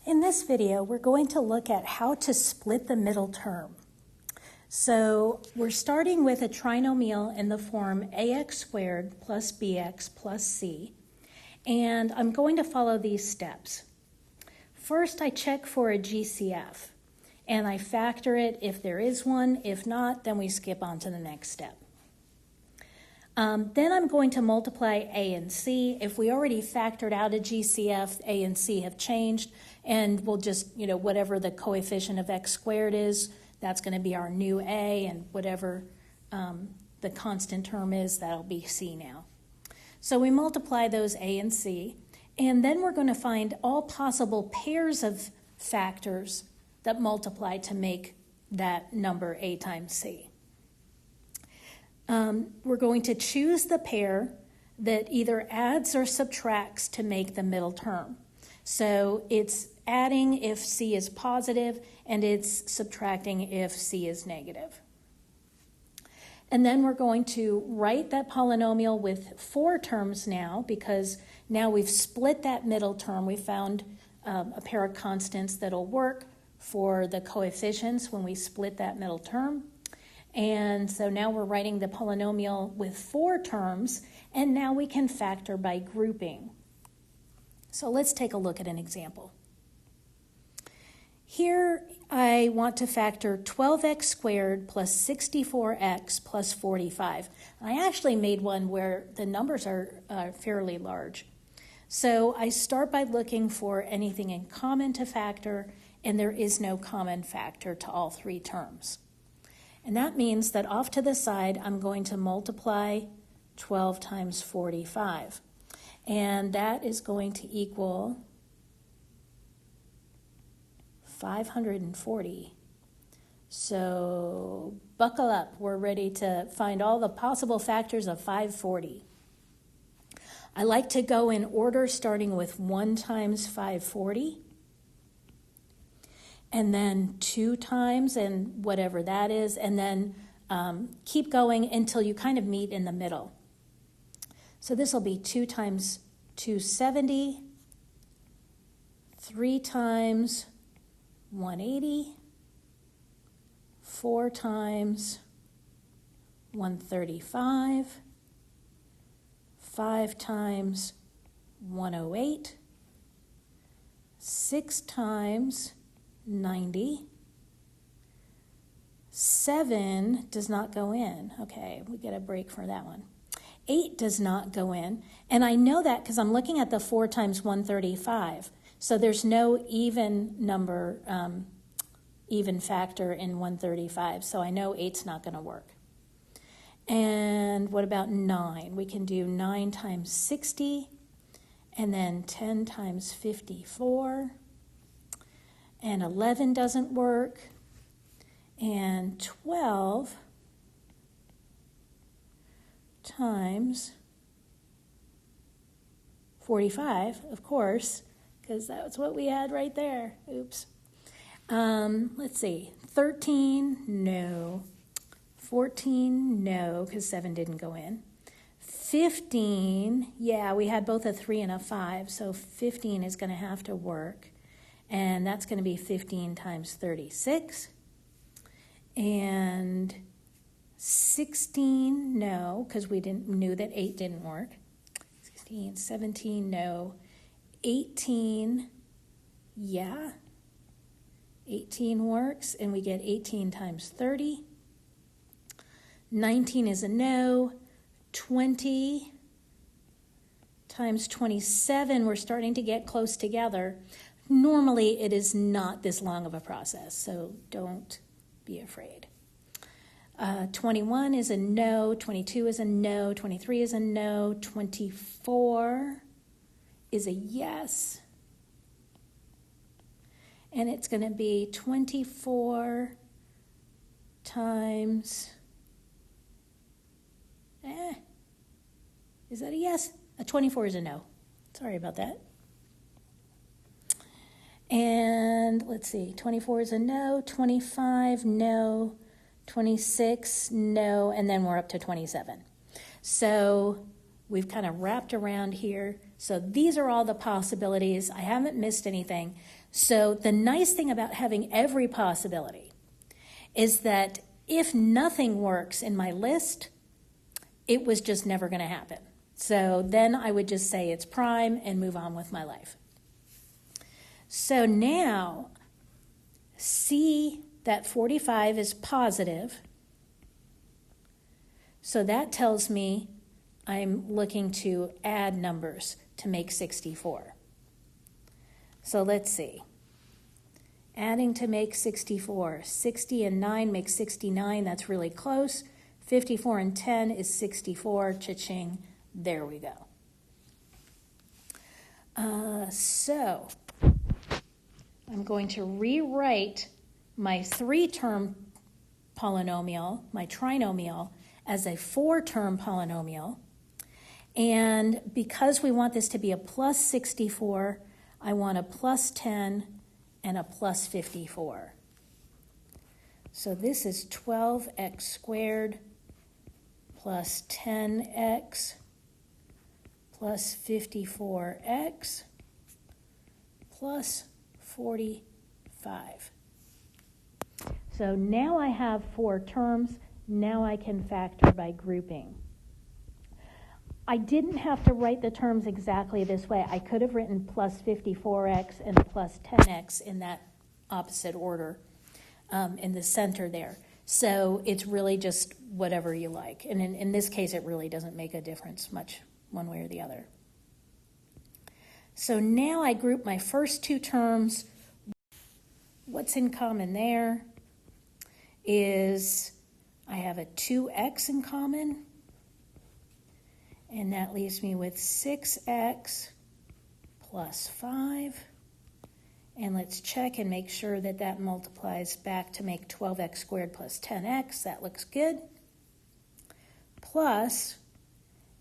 In this video, we're going to look at how to split the middle term. So we're starting with a trinomial in the form ax squared plus bx plus c, and I'm going to follow these steps. First, I check for a GCF, and I factor it if there is one. If not, then we skip on to the next step. Then I'm going to multiply a and c. If we already factored out a GCF, a and c have changed, and we'll just, whatever the coefficient of x squared is, that's going to be our new a, and whatever the constant term is, that'll be c now. So we multiply those a and c, and then we're going to find all possible pairs of factors that multiply to make that number a times c. We're going to choose the pair that either adds or subtracts to make the middle term. So it's adding if c is positive, and it's subtracting if c is negative. And then we're going to write that polynomial with 4 terms now, because now we've split that middle term. We found a pair of constants that'll work for the coefficients when we split that middle term. And so now we're writing the polynomial with 4 terms, and now we can factor by grouping. So let's take a look at an example. Here I want to factor 12x squared plus 64x plus 45. I actually made one where the numbers are fairly large. So I start by looking for anything in common to factor, and there is no common factor to all 3 terms. And that means that off to the side, I'm going to multiply 12 times 45. And that is going to equal 540. So buckle up. We're ready to find all the possible factors of 540. I like to go in order, starting with 1 times 540. And then 2 times, and whatever that is, and then keep going until you kind of meet in the middle. So this will be 2 times 270, 3 times 180, 4 times 135, 5 times 108, 6 times 90, 7 does not go in. Okay, we get a break for that one. 8 does not go in, and I know that because I'm looking at the 4 times 135. So there's no even number, even factor in 135, so I know 8's not going to work. And what about 9? We can do 9 times 60, and then 10 times 54. And 11 doesn't work, and 12 times 45, of course, because that's what we had right there. Oops. Let's see. 13, no. 14, no, because 7 didn't go in. 15, yeah, we had both a 3 and a 5, so 15 is going to have to work. And that's going to be 15 times 36. And 16, no, because we knew that 8 didn't work. 16, 17, no. 18, yeah. 18 works, and we get 18 times 30. 19 is a no. 20 times 27, we're starting to get close together. Normally, it is not this long of a process, so don't be afraid. 21 is a no, 22 is a no, 23 is a no, 24 is a yes. And it's going to be 24 times, is that a yes? A 24 is a no. Sorry about that. And let's see, 24 is a no, 25, no, 26, no, and then we're up to 27. So we've kind of wrapped around here. So these are all the possibilities. I haven't missed anything. So the nice thing about having every possibility is that if nothing works in my list, it was just never going to happen. So then I would just say it's prime and move on with my life. So now, see that 45 is positive. So that tells me I'm looking to add numbers to make 64. So let's see. Adding to make 64. 60 and 9 makes 69. That's really close. 54 and 10 is 64. Cha-ching. There we go. So I'm going to rewrite my 3-term polynomial, my trinomial, as a 4-term polynomial. And because we want this to be a plus 64, I want a plus 10 and a plus 54. So this is 12x squared plus 10x plus 54x plus 45. So now I have 4 terms. Now I can factor by grouping. I didn't have to write the terms exactly this way. I could have written plus 54x and plus 10x in that opposite order in the center there. So it's really just whatever you like. And in this case, it really doesn't make a difference much one way or the other. So now I group my first 2 terms. What's in common there is I have a 2x in common, and that leaves me with 6x plus 5. And let's check and make sure that that multiplies back to make 12x squared plus 10x. That looks good. Plus,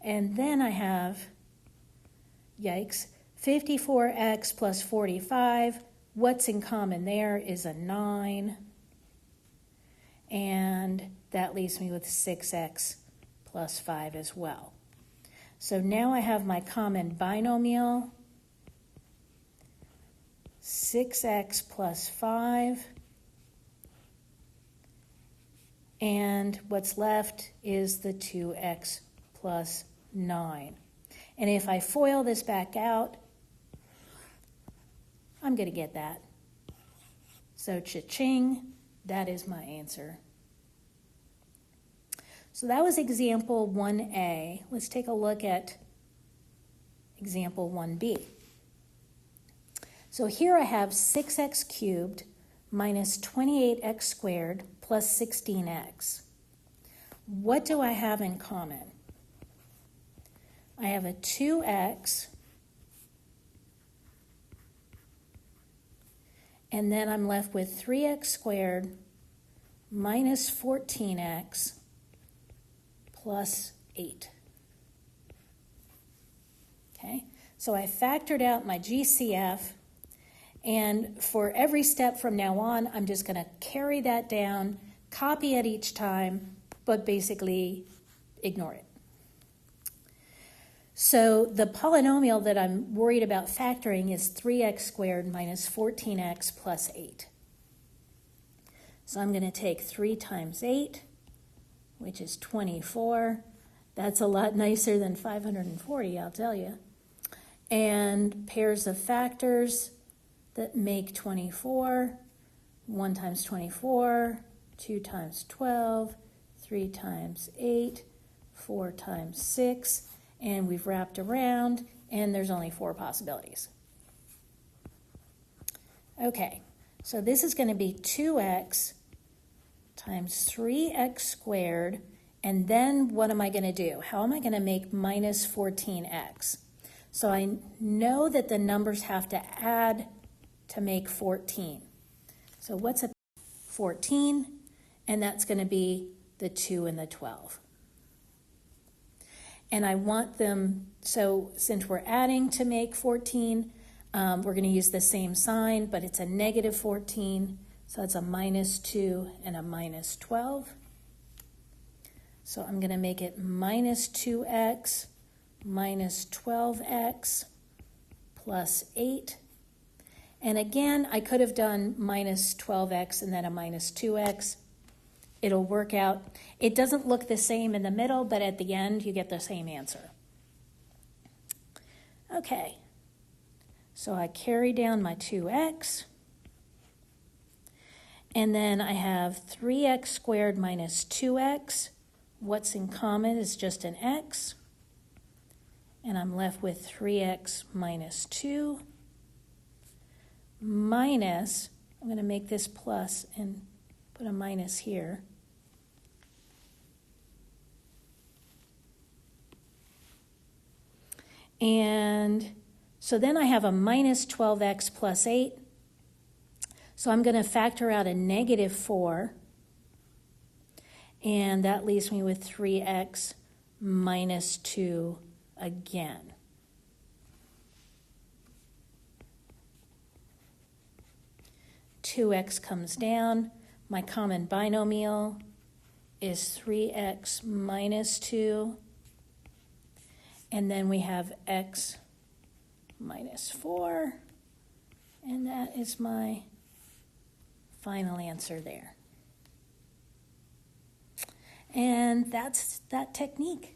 and then I have, yikes, 54x plus 45. What's in common there is a 9. And that leaves me with 6x plus 5 as well. So now I have my common binomial, 6x plus 5. And what's left is the 2x plus 9. And if I FOIL this back out, I'm going to get that. So cha-ching, that is my answer. So that was example 1A. Let's take a look at example 1B. So here I have 6x cubed minus 28x squared plus 16x. What do I have in common? I have a 2x, and then I'm left with 3x squared minus 14x plus 8. Okay, so I factored out my GCF, and for every step from now on, I'm just going to carry that down, copy it each time, but basically ignore it. So the polynomial that I'm worried about factoring is 3x squared minus 14x plus 8. So I'm going to take 3 times 8, which is 24. That's a lot nicer than 540, I'll tell you. And pairs of factors that make 24. 1 times 24, 2 times 12, 3 times 8, 4 times 6. And we've wrapped around, and there's only 4 possibilities. Okay, so this is going to be 2x times 3x squared, and then what am I going to do? How am I going to make minus 14x? So I know that the numbers have to add to make 14. So what's a 14? And that's going to be the 2 and the 12. And I want them, so since we're adding to make 14, we're going to use the same sign, but it's a negative 14. So it's a minus 2 and a minus 12. So I'm going to make it minus 2x minus 12x plus 8. And again, I could have done minus 12x and then a minus 2x. It'll work out. It doesn't look the same in the middle, but at the end, you get the same answer. Okay, so I carry down my 2x. And then I have 3x squared minus 2x. What's in common is just an x. And I'm left with 3x minus 2 minus, I'm going to make this plus and put a minus here. And so then I have a minus 12x plus 8. So I'm going to factor out a negative 4. And that leaves me with 3x minus 2 again. Two x comes down. My common binomial is 3x minus 2. And then we have x minus 4. And that is my final answer there. And that's that technique.